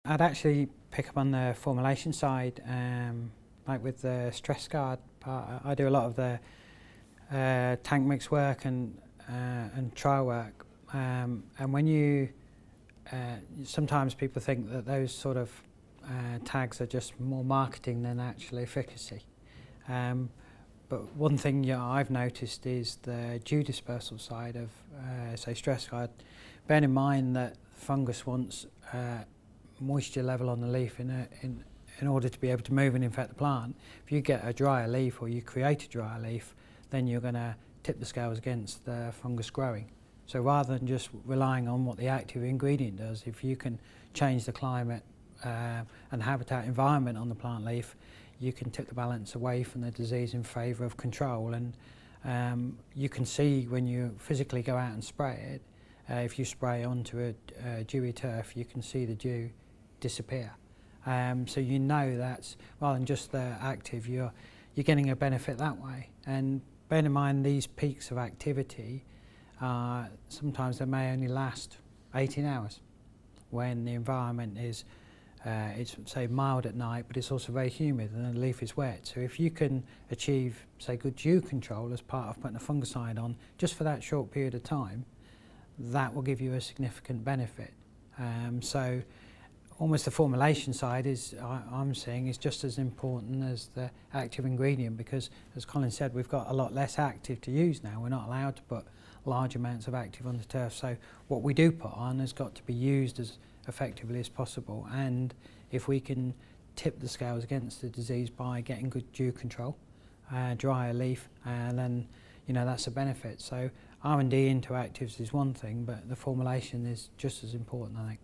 I'd actually pick up on the formulation side, like with the stress guard part. I do a lot of the tank mix work and trial work, and when you sometimes people think that those sort of tags are just more marketing than actually efficacy. But one thing I've noticed is the dew dispersal side of, say, stress guard. Bear in mind that fungus wants moisture level on the leaf in order to be able to move and infect the plant. If you get a drier leaf or you create a drier leaf, then you're going to tip the scales against the fungus growing. So rather than just relying on what the active ingredient does, if you can change the climate and habitat environment on the plant leaf, you can tip the balance away from the disease in favour of control. And you can see when you physically go out and spray it, if you spray onto a dewy turf, you can see the dew disappear. So you know that's, rather than just the active, you're getting a benefit that way. And bear in mind these peaks of activity, sometimes they may only last 18 hours when the environment is it's, say, mild at night, but it's also very humid and the leaf is wet. So if you can achieve, say, good dew control as part of putting a fungicide on just for that short period of time, that will give you a significant benefit. So almost the formulation side is, I'm seeing, is just as important as the active ingredient, because as Colin said, we've got a lot less active to use now. We're not allowed to put large amounts of active on the turf, so what we do put on has got to be used as effectively as possible. And if we can tip the scales against the disease by getting good dew control, drier leaf, then that's a benefit. So R&D into actives is one thing, but the formulation is just as important, I think.